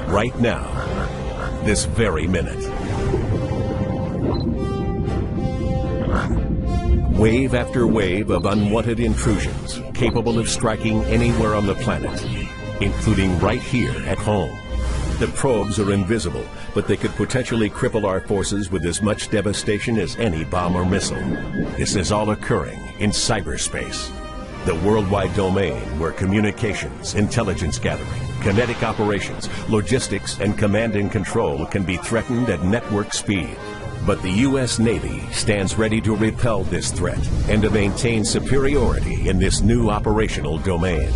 right now, this very minute. Wave after wave of unwanted intrusions capable of striking anywhere on the planet, including right here at home. The probes are invisible, but they could potentially cripple our forces with as much devastation as any bomb or missile. This is all occurring in cyberspace, the worldwide domain where communications, intelligence gathering, kinetic operations, logistics, and command and control can be threatened at network speed. But the U.S. Navy stands ready to repel this threat and to maintain superiority in this new operational domain.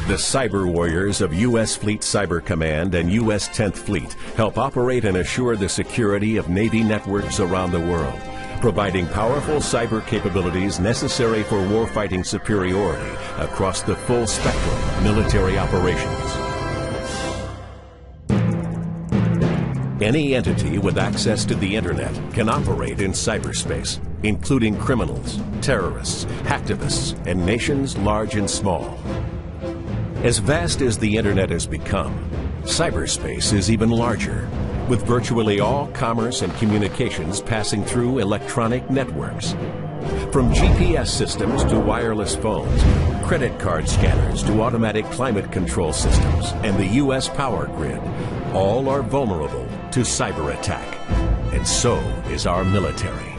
The cyber warriors of U.S. Fleet Cyber Command and U.S. 10th Fleet help operate and assure the security of Navy networks around the world, providing powerful cyber capabilities necessary for warfighting superiority across the full spectrum of military operations. Any entity with access to the internet can operate in cyberspace, including criminals, terrorists, hacktivists, and nations large and small. As vast as the internet has become, cyberspace is even larger, with virtually all commerce and communications passing through electronic networks. From GPS systems to wireless phones, credit card scanners to automatic climate control systems, and the U.S. power grid, all are vulnerable to cyber attack. And so is our military.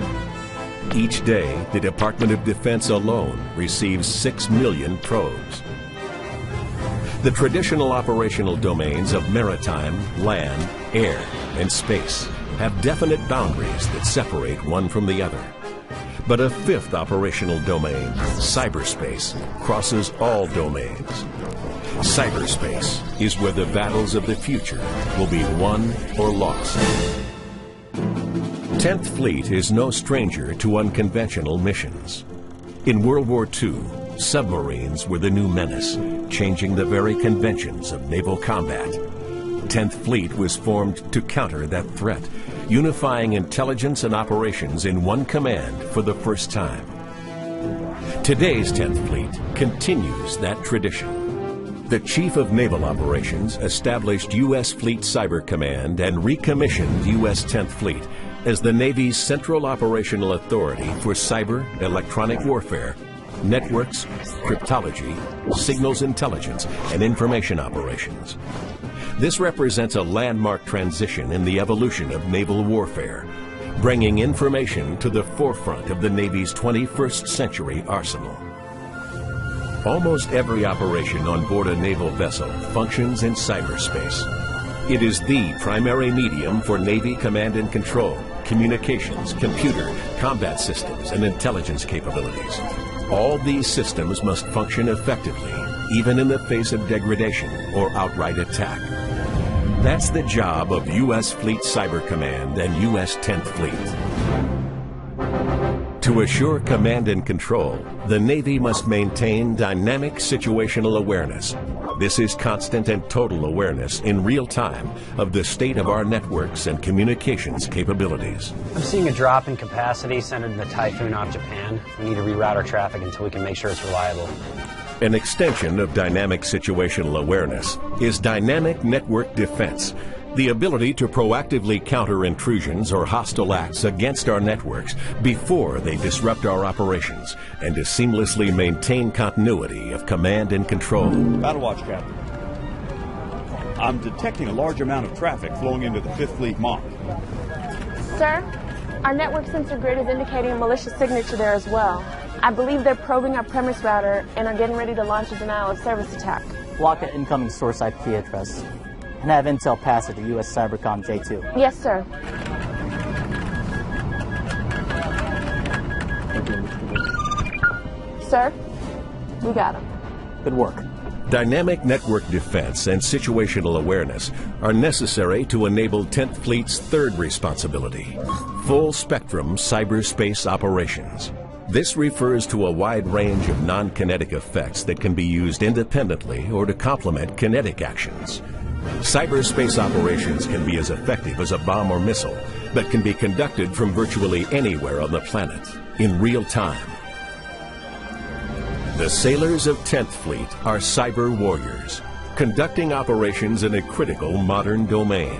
Each day, the Department of Defense alone receives 6 million probes. The traditional operational domains of maritime, land, air, and space have definite boundaries that separate one from the other. But a fifth operational domain, cyberspace, crosses all domains. Cyberspace is where the battles of the future will be won or lost. 10th Fleet is no stranger to unconventional missions. In World War II, submarines were the new menace, changing the very conventions of naval combat. 10th Fleet was formed to counter that threat, unifying intelligence and operations in one command for the first time. Today's 10th Fleet continues that tradition. The Chief of Naval Operations established U.S. Fleet Cyber Command and recommissioned U.S. 10th Fleet as the Navy's central operational authority for cyber, electronic warfare, networks, cryptology, signals intelligence, and information operations. This represents a landmark transition in the evolution of naval warfare, bringing information to the forefront of the Navy's 21st century arsenal. Almost every operation on board a naval vessel functions in cyberspace. It is the primary medium for Navy command and control, communications, computer, combat systems, and intelligence capabilities. All these systems must function effectively, even in the face of degradation or outright attack. That's the job of U.S. Fleet Cyber Command and U.S. 10th Fleet. To assure command and control, the Navy must maintain dynamic situational awareness. This is constant and total awareness in real time of the state of our networks and communications capabilities. I'm seeing a drop in capacity centered in the typhoon off Japan. We need to reroute our traffic until we can make sure it's reliable. An extension of dynamic situational awareness is dynamic network defense, the ability to proactively counter intrusions or hostile acts against our networks before they disrupt our operations, and to seamlessly maintain continuity of command and control. Battle Watch, Captain. I'm detecting a large amount of traffic flowing into the 5th Fleet MOC. Sir, our network sensor grid is indicating a malicious signature there as well. I believe they're probing our premise router and are getting ready to launch a denial of service attack. Block an incoming source IP address and have intel pass it to US Cybercom J2. Yes, sir. Sir, we got him. Good work. Dynamic network defense and situational awareness are necessary to enable 10th Fleet's third responsibility, full-spectrum cyberspace operations. This refers to a wide range of non-kinetic effects that can be used independently or to complement kinetic actions. Cyberspace operations can be as effective as a bomb or missile, but can be conducted from virtually anywhere on the planet, in real time. The sailors of 10th Fleet are cyber warriors. conducting operations in a critical modern domain.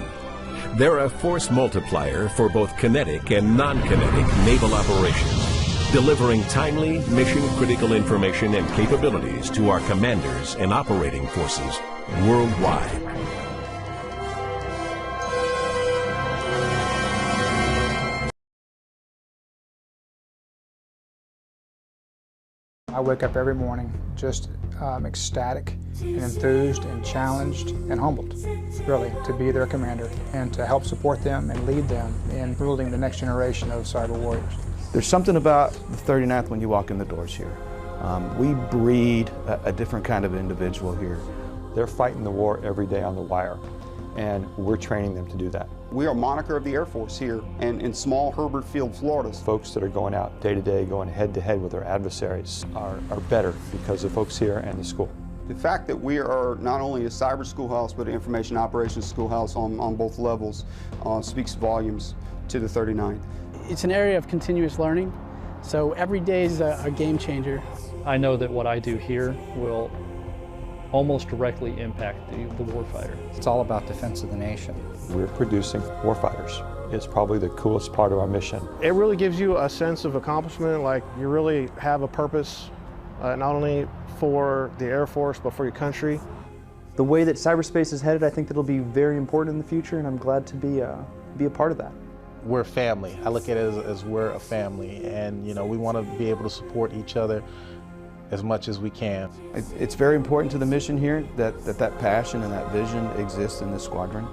They're a force multiplier for both kinetic and non-kinetic naval operations, delivering timely, mission-critical information and capabilities to our commanders and operating forces worldwide. I wake up every morning just ecstatic and enthused and challenged and humbled, really, to be their commander and to help support them and lead them in building the next generation of cyber warriors. There's something about the 39th when you walk in the doors here. We breed a different kind of individual here. They're fighting the war every day on the wire, and we're training them to do that. We are moniker of the Air Force here and in small Herbert Field, Florida. Folks that are going out day to day, going head to head with their adversaries are better because of folks here and the school. The fact that we are not only a cyber schoolhouse but an information operations schoolhouse on both levels speaks volumes to the 39th. It's an area of continuous learning, so every day is a game changer. I know that what I do here will almost directly impact the warfighter. It's all about defense of the nation. We're producing warfighters. It's probably the coolest part of our mission. It really gives you a sense of accomplishment, like you really have a purpose, not only for the Air Force, but for your country. The way that cyberspace is headed, I think that'll be very important in the future, and I'm glad to be a part of that. We're a family. I look at it as we're a family, and we want to be able to support each other as much as we can. It's very important to the mission here that passion and that vision exists in this squadron.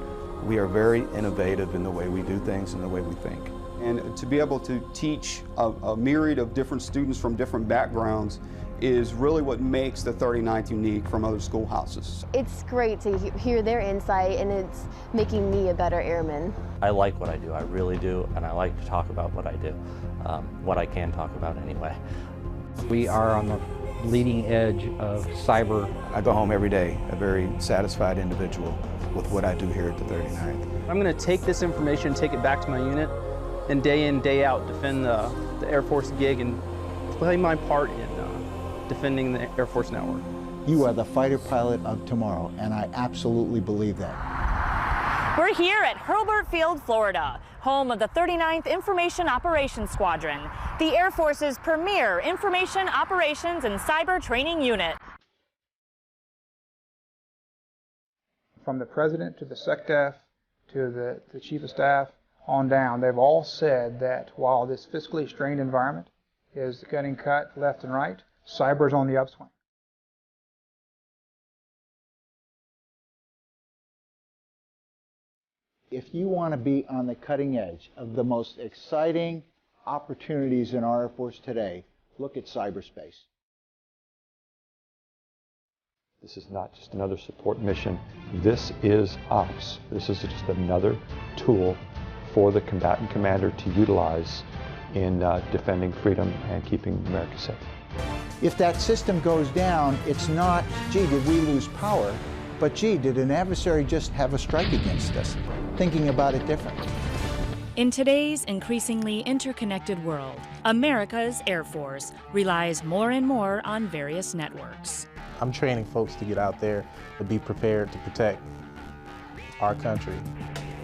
We are very innovative in the way we do things and the way we think. And to be able to teach a myriad of different students from different backgrounds is really what makes the 39th unique from other schoolhouses. It's great to hear their insight, and it's making me a better airman. I like what I do, I really do, and I like to talk about what I do, what I can talk about anyway. We are on the leading edge of cyber. I go home every day a very satisfied individual with what I do here at the 39th. I'm going to take this information, take it back to my unit, and day in, day out defend the Air Force gig and play my part in defending the Air Force network. You are the fighter pilot of tomorrow, and I absolutely believe that. We're here at Hurlburt Field, Florida, home of the 39th Information Operations Squadron, the Air Force's premier information operations and cyber training unit. From the President to the SecDef to the Chief of Staff on down, they've all said that while this fiscally strained environment is getting cut left and right, cyber's on the upswing. If you want to be on the cutting edge of the most exciting opportunities in our Air Force today, look at cyberspace. This is not just another support mission. This is ops. This is just another tool for the combatant commander to utilize in defending freedom and keeping America safe. If that system goes down, it's not, gee, did we lose power? But gee, did an adversary just have a strike against us? Thinking about it differently. In today's increasingly interconnected world, America's Air Force relies more and more on various networks. I'm training folks to get out there to be prepared to protect our country.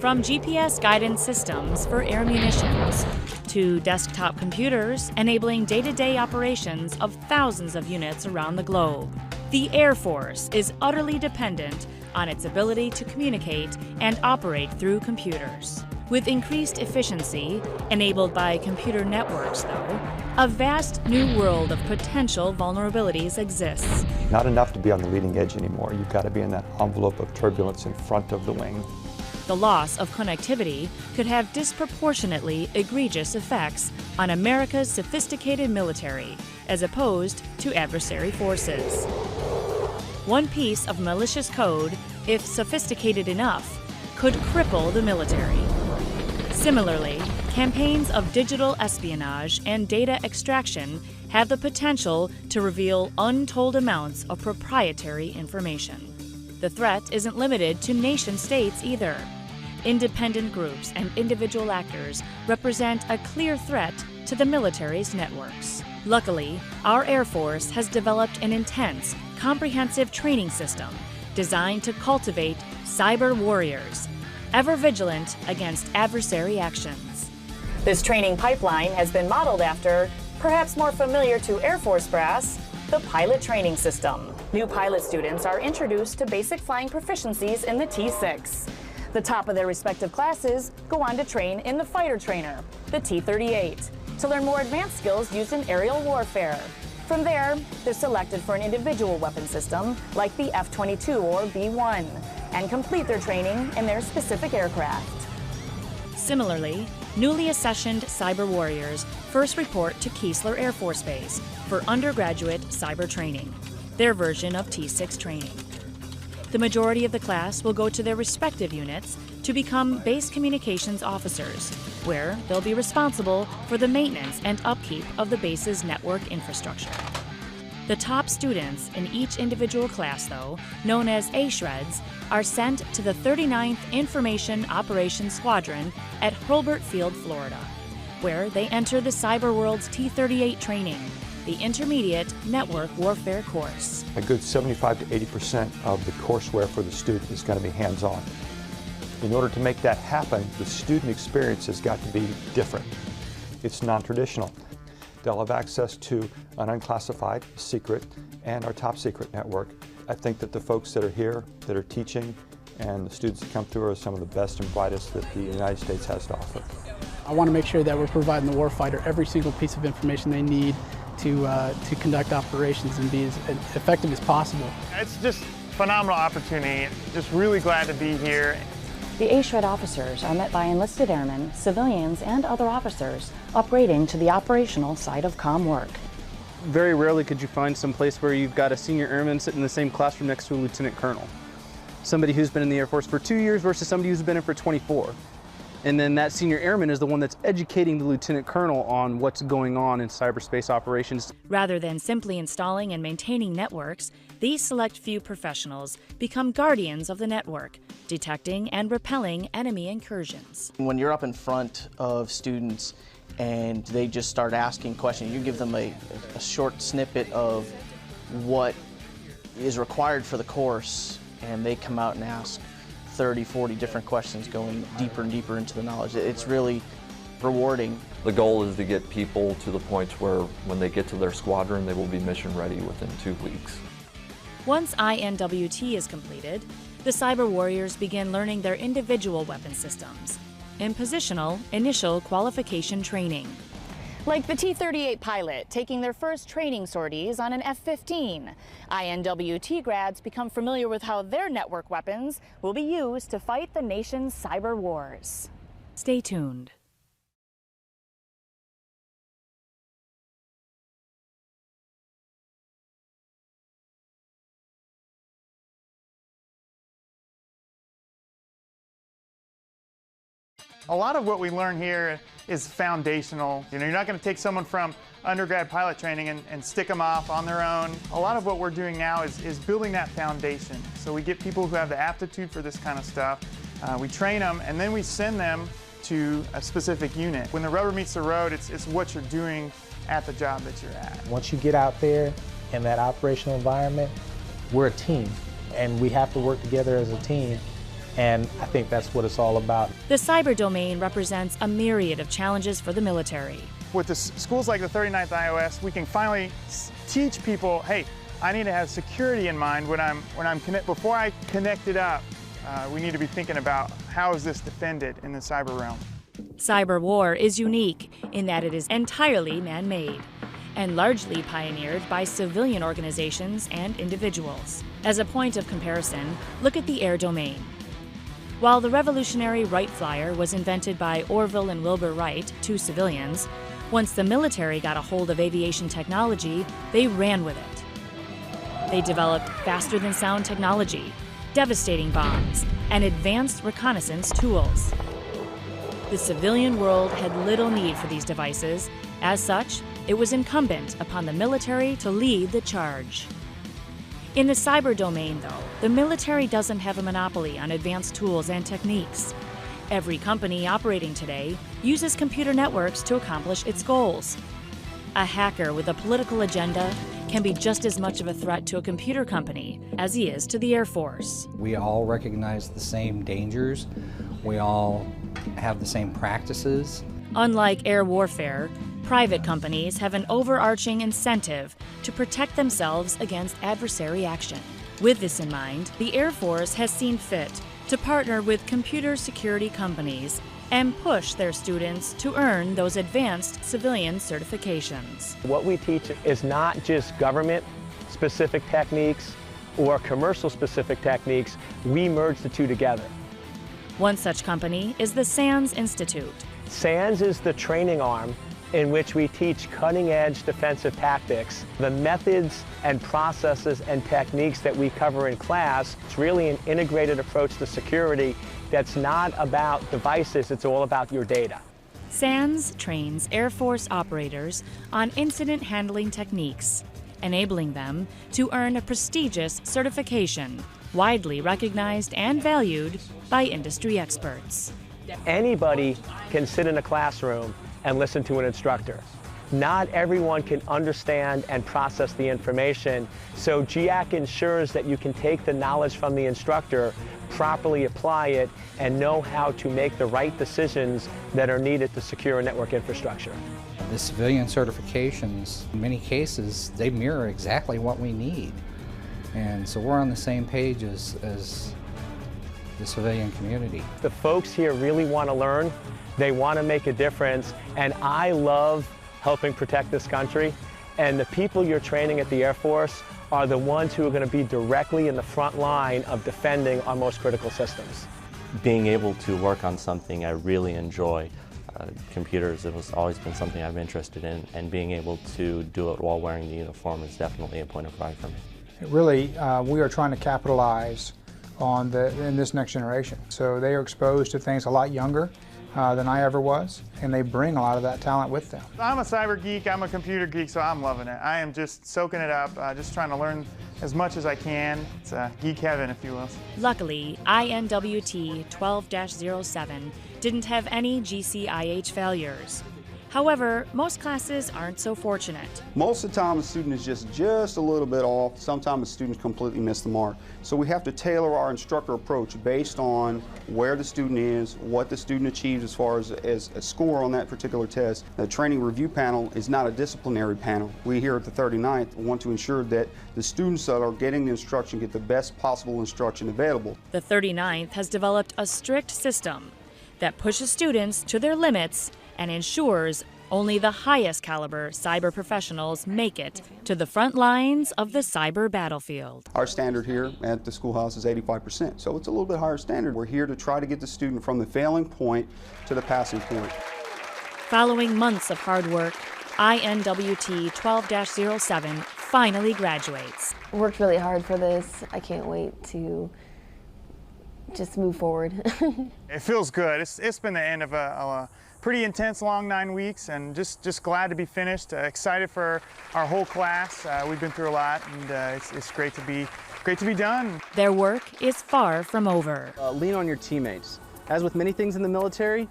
From GPS guidance systems for air munitions to desktop computers enabling day-to-day operations of thousands of units around the globe, the Air Force is utterly dependent on its ability to communicate and operate through computers. With increased efficiency, enabled by computer networks though, a vast new world of potential vulnerabilities exists. Not enough to be on the leading edge anymore. You've got to be in that envelope of turbulence in front of the wing. The loss of connectivity could have disproportionately egregious effects on America's sophisticated military, as opposed to adversary forces. One piece of malicious code, if sophisticated enough, could cripple the military. Similarly, campaigns of digital espionage and data extraction have the potential to reveal untold amounts of proprietary information. The threat isn't limited to nation-states either. Independent groups and individual actors represent a clear threat to the military's networks. Luckily, our Air Force has developed an intense, comprehensive training system designed to cultivate cyber warriors, ever vigilant against adversary actions. This training pipeline has been modeled after, perhaps more familiar to Air Force brass, the pilot training system. New pilot students are introduced to basic flying proficiencies in the T-6. The top of their respective classes go on to train in the fighter trainer, the T-38, to learn more advanced skills used in aerial warfare. From there, they're selected for an individual weapon system like the F-22 or B-1 and complete their training in their specific aircraft. Similarly, newly accessioned cyber warriors first report to Keesler Air Force Base for undergraduate cyber training, their version of T-6 training. The majority of the class will go to their respective units to become base communications officers, where they'll be responsible for the maintenance and upkeep of the base's network infrastructure. The top students in each individual class, though, known as A-Shreds, are sent to the 39th Information Operations Squadron at Hurlburt Field, Florida, where they enter the Cyber World's T-38 training, the Intermediate Network Warfare course. A good 75 to 80% of the courseware for the student is going to be hands-on. In order to make that happen, the student experience has got to be different. It's non-traditional. They'll have access to an unclassified, secret, and our top secret network. I think that the folks that are here, that are teaching, and the students that come through are some of the best and brightest that the United States has to offer. I want to make sure that we're providing the warfighter every single piece of information they need to conduct operations and be as effective as possible. It's just a phenomenal opportunity. Just really glad to be here. The A-Shred officers are met by enlisted airmen, civilians, and other officers upgrading to the operational side of comm work. Very rarely could you find some place where you've got a senior airman sitting in the same classroom next to a lieutenant colonel. Somebody who's been in the Air Force for 2 years versus somebody who's been in for 24. And then that senior airman is the one that's educating the lieutenant colonel on what's going on in cyberspace operations. Rather than simply installing and maintaining networks, these select few professionals become guardians of the network, detecting and repelling enemy incursions. When you're up in front of students and they just start asking questions, you give them a short snippet of what is required for the course, and they come out and ask 30, 40 different questions, going deeper and deeper into the knowledge. It's really rewarding. The goal is to get people to the point where when they get to their squadron, they will be mission ready within 2 weeks. Once INWT is completed, the cyber warriors begin learning their individual weapon systems in positional initial qualification training. Like the T-38 pilot taking their first training sorties on an F-15, INWT grads become familiar with how their network weapons will be used to fight the nation's cyber wars. Stay tuned. A lot of what we learn here is foundational. You know, you're not going to take someone from undergrad pilot training and stick them off on their own. A lot of what we're doing now is building that foundation. So we get people who have the aptitude for this kind of stuff. We train them, and then we send them to a specific unit. When the rubber meets the road, it's what you're doing at the job that you're at. Once you get out there in that operational environment, we're a team, and we have to work together as a team. And I think that's what it's all about. The cyber domain represents a myriad of challenges for the military. With the schools like the 39th IOS, we can finally teach people, hey, I need to have security in mind before I connect it up. We need to be thinking about how is this defended in the cyber realm. Cyber war is unique in that it is entirely man-made and largely pioneered by civilian organizations and individuals. As a point of comparison, look at the air domain. While the revolutionary Wright Flyer was invented by Orville and Wilbur Wright, two civilians, once the military got a hold of aviation technology, they ran with it. They developed faster-than-sound technology, devastating bombs, and advanced reconnaissance tools. The civilian world had little need for these devices. As such, it was incumbent upon the military to lead the charge. In the cyber domain, though, the military doesn't have a monopoly on advanced tools and techniques. Every company operating today uses computer networks to accomplish its goals. A hacker with a political agenda can be just as much of a threat to a computer company as he is to the Air Force. We all recognize the same dangers. We all have the same practices. Unlike air warfare, private companies have an overarching incentive to protect themselves against adversary action. With this in mind, the Air Force has seen fit to partner with computer security companies and push their students to earn those advanced civilian certifications. What we teach is not just government-specific techniques or commercial-specific techniques. We merge the two together. One such company is the SANS Institute. SANS is the training arm in which we teach cutting-edge defensive tactics. The methods and processes and techniques that we cover in class, it's really an integrated approach to security that's not about devices, it's all about your data. SANS trains Air Force operators on incident handling techniques, enabling them to earn a prestigious certification, widely recognized and valued by industry experts. Anybody can sit in a classroom and listen to an instructor. Not everyone can understand and process the information, so GIAC ensures that you can take the knowledge from the instructor, properly apply it, and know how to make the right decisions that are needed to secure a network infrastructure. The civilian certifications, in many cases, they mirror exactly what we need. And so we're on the same page as the civilian community. The folks here really want to learn, they want to make a difference, and I love helping protect this country. And the people you're training at the Air Force are the ones who are going to be directly in the front line of defending our most critical systems. Being able to work on something I really enjoy, computers, it has always been something I'm interested in, and being able to do it while wearing the uniform is definitely a point of pride for me. Really, we are trying to capitalize on in this next generation. So they are exposed to things a lot younger than I ever was, and they bring a lot of that talent with them. I'm a cyber geek, I'm a computer geek, so I'm loving it. I am just soaking it up, just trying to learn as much as I can. It's geek heaven, if you will. Luckily, INWT 12-07 didn't have any GCIH failures. However, most classes aren't so fortunate. Most of the time, a student is just a little bit off. Sometimes a student completely missed the mark. So we have to tailor our instructor approach based on where the student is, what the student achieves as far as a score on that particular test. The training review panel is not a disciplinary panel. We here at the 39th want to ensure that the students that are getting the instruction get the best possible instruction available. The 39th has developed a strict system that pushes students to their limits and ensures only the highest caliber cyber professionals make it to the front lines of the cyber battlefield. Our standard here at the schoolhouse is 85%, so it's a little bit higher standard. We're here to try to get the student from the failing point to the passing point. Following months of hard work, INWT 12-07 finally graduates. Worked really hard for this. I can't wait to just move forward. It feels good. It's been the end of a pretty intense, long 9 weeks, and just glad to be finished. Excited for our whole class. We've been through a lot, and it's great to be done. Their work is far from over. Lean on your teammates. As with many things in the military,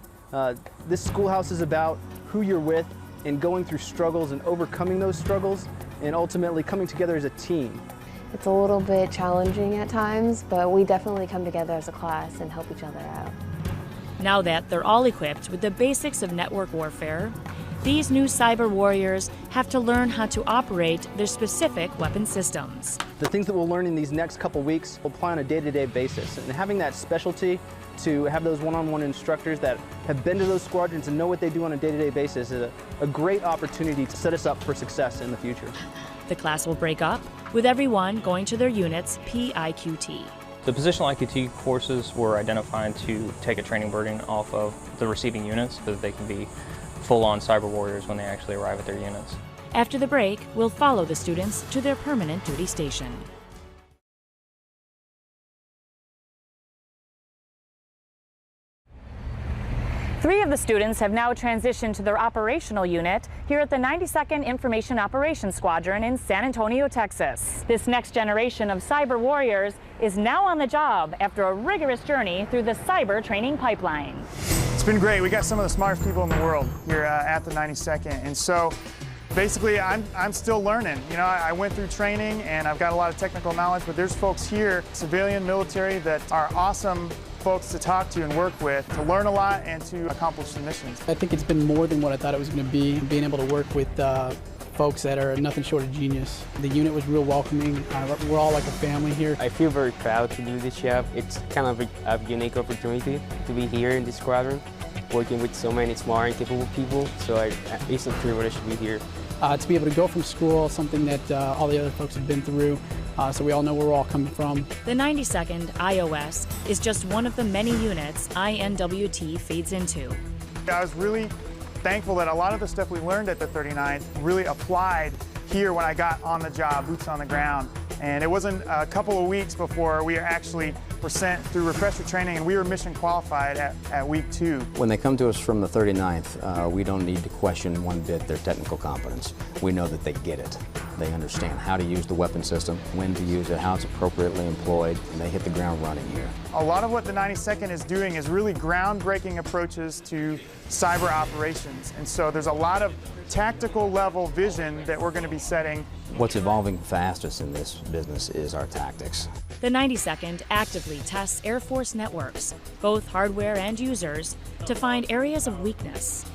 this schoolhouse is about who you're with and going through struggles and overcoming those struggles and ultimately coming together as a team. It's a little bit challenging at times, but we definitely come together as a class and help each other out. Now that they're all equipped with the basics of network warfare, these new cyber warriors have to learn how to operate their specific weapon systems. The things that we'll learn in these next couple weeks will apply on a day-to-day basis, and having that specialty to have those one-on-one instructors that have been to those squadrons and know what they do on a day-to-day basis is a great opportunity to set us up for success in the future. The class will break up, with everyone going to their unit's PIQT. The positional IQT courses were identified to take a training burden off of the receiving units so that they can be full-on cyber warriors when they actually arrive at their units. After the break, we'll follow the students to their permanent duty station. Three of the students have now transitioned to their operational unit here at the 92nd Information Operations Squadron in San Antonio, Texas. This next generation of cyber warriors is now on the job after a rigorous journey through the cyber training pipeline. It's been great. We got some of the smartest people in the world here at the 92nd, and so Basically, I'm still learning. You know, I went through training and I've got a lot of technical knowledge, but there's folks here, civilian, military, that are awesome folks to talk to and work with, to learn a lot and to accomplish the missions. I think it's been more than what I thought it was going to be, being able to work with folks that are nothing short of genius. The unit was real welcoming. We're all like a family here. I feel very proud to do this job. It's kind of a unique opportunity to be here in this squadron, working with so many smart and capable people, so it's a privilege to be here. To be able to go from school, something that all the other folks have been through, so we all know where we're all coming from. The 92nd IOS is just one of the many units INWT feeds into. I was really thankful that a lot of the stuff we learned at the 39th really applied here when I got on the job, boots on the ground. And it wasn't a couple of weeks before we were sent through refresher training, and we were mission qualified at week 2. When they come to us from the 39th, we don't need to question one bit their technical competence. We know that they get it. They understand how to use the weapon system, when to use it, how it's appropriately employed, and they hit the ground running here. A lot of what the 92nd is doing is really groundbreaking approaches to cyber operations. And so there's a lot of tactical level vision that we're going to be setting. What's evolving fastest in this business is our tactics. The 92nd actively tests Air Force networks, both hardware and users, to find areas of weakness.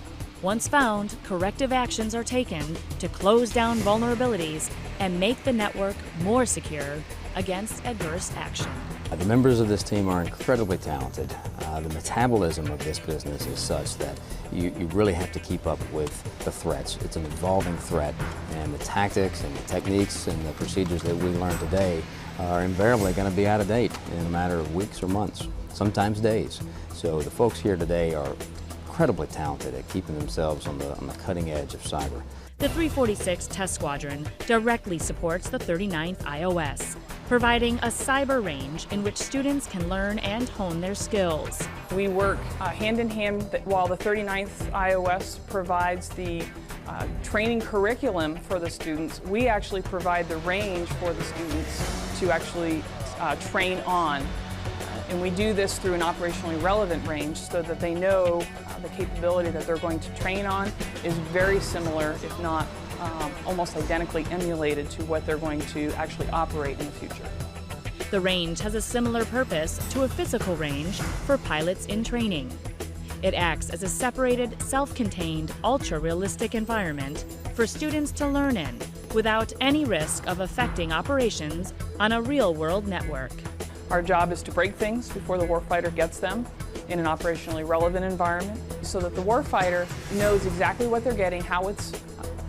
Once found, corrective actions are taken to close down vulnerabilities and make the network more secure against adverse action. The members of this team are incredibly talented. The metabolism of this business is such that you really have to keep up with the threats. It's an evolving threat, and the tactics and the techniques and the procedures that we learn today are invariably going to be out of date in a matter of weeks or months, sometimes days. So the folks here today are incredibly talented at keeping themselves on the cutting edge of cyber. The 346 Test Squadron directly supports the 39th IOS, providing a cyber range in which students can learn and hone their skills. We work hand in hand while the 39th IOS provides the training curriculum for the students. We actually provide the range for the students to actually train on. And we do this through an operationally relevant range so that they know the capability that they're going to train on is very similar, if not almost identically emulated to what they're going to actually operate in the future. The range has a similar purpose to a physical range for pilots in training. It acts as a separated, self-contained, ultra-realistic environment for students to learn in without any risk of affecting operations on a real-world network. Our job is to break things before the warfighter gets them in an operationally relevant environment so that the warfighter knows exactly what they're getting, how it's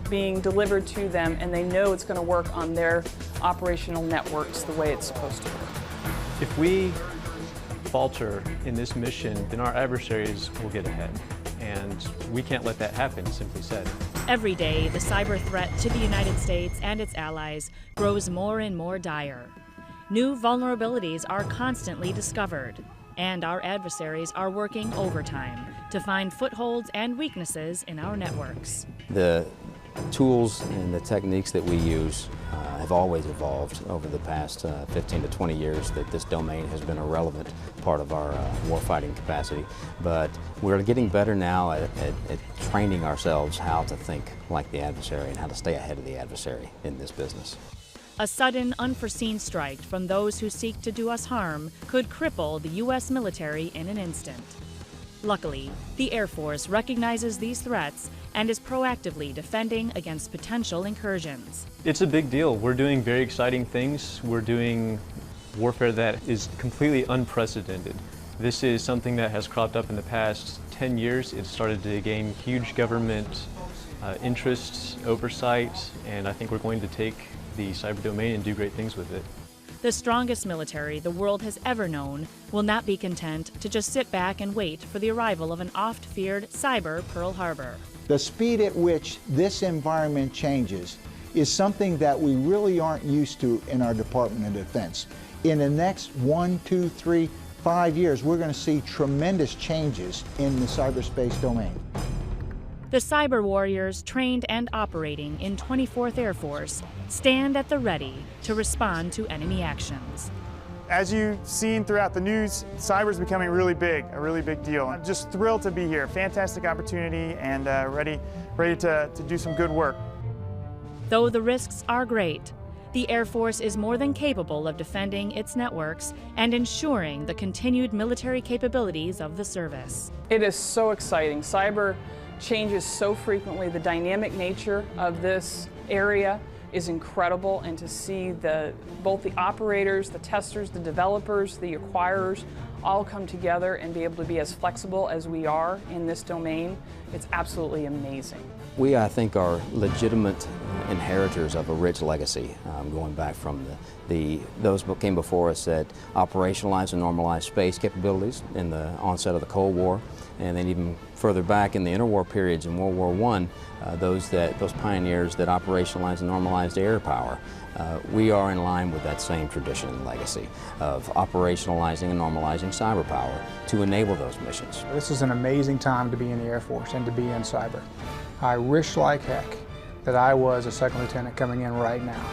being delivered to them, and they know it's going to work on their operational networks the way it's supposed to work. If we falter in this mission, then our adversaries will get ahead. And we can't let that happen, simply said. Every day, the cyber threat to the United States and its allies grows more and more dire. New vulnerabilities are constantly discovered, and our adversaries are working overtime to find footholds and weaknesses in our networks. The tools and the techniques that we use have always evolved over the past 15 to 20 years that this domain has been a relevant part of our warfighting capacity. But we're getting better now at training ourselves how to think like the adversary and how to stay ahead of the adversary in this business. A sudden, unforeseen strike from those who seek to do us harm could cripple the US military in an instant. Luckily, the Air Force recognizes these threats and is proactively defending against potential incursions. It's a big deal. We're doing very exciting things. We're doing warfare that is completely unprecedented. This is something that has cropped up in the past 10 years. It started to gain huge government interest, oversight, and I think we're going to take the cyber domain and do great things with it. The strongest military the world has ever known will not be content to just sit back and wait for the arrival of an oft-feared cyber Pearl Harbor. The speed at which this environment changes is something that we really aren't used to in our Department of Defense. In the next 1, 2, 3, 5 years, we're going to see tremendous changes in the cyberspace domain. The cyber warriors trained and operating in 24th Air Force stand at the ready to respond to enemy actions. As you've seen throughout the news, cyber is becoming really big, a really big deal. I'm just thrilled to be here. Fantastic opportunity and ready to do some good work. Though the risks are great, the Air Force is more than capable of defending its networks and ensuring the continued military capabilities of the service. It is so exciting. Cyber changes so frequently. The dynamic nature of this area is incredible, and to see both the operators, the testers, the developers, the acquirers all come together and be able to be as flexible as we are in this domain, it's absolutely amazing. We, I think, are legitimate inheritors of a rich legacy, going back from those who came before us that operationalized and normalized space capabilities in the onset of the Cold War, and then even further back in the interwar periods in World War I, those pioneers that operationalized and normalized air power. We are in line with that same tradition and legacy of operationalizing and normalizing cyber power to enable those missions. This is an amazing time to be in the Air Force and to be in cyber. I wish like heck that I was a second lieutenant coming in right now,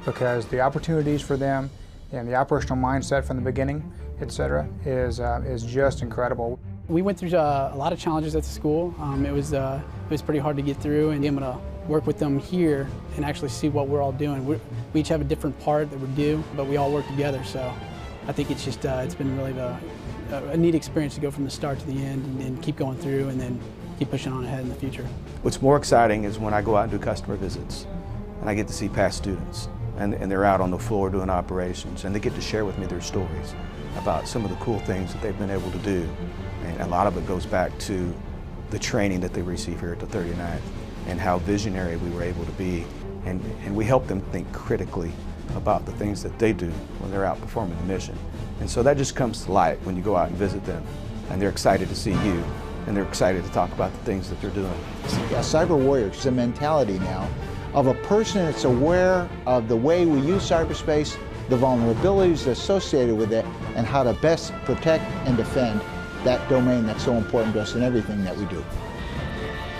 because the opportunities for them and the operational mindset from the beginning, etc., is just incredible. We went through a lot of challenges at the school. It was pretty hard to get through, and I'm going to work with them here and actually see what we're all doing. We each have a different part that we do, but we all work together. So I think it's just it's been really a neat experience to go from the start to the end and keep going through, and then keep pushing on ahead in the future. What's more exciting is when I go out and do customer visits and I get to see past students and they're out on the floor doing operations, and they get to share with me their stories about some of the cool things that they've been able to do. And a lot of it goes back to the training that they receive here at the 39th and how visionary we were able to be. And we help them think critically about the things that they do when they're out performing the mission. And so that just comes to light when you go out and visit them, and they're excited to see you, and they're excited to talk about the things that they're doing. A cyber warrior is a mentality now of a person that's aware of the way we use cyberspace, the vulnerabilities associated with it, and how to best protect and defend that domain that's so important to us in everything that we do.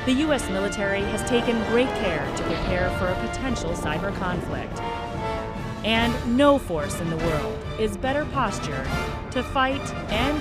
The U.S. military has taken great care to prepare for a potential cyber conflict. And no force in the world is better postured to fight and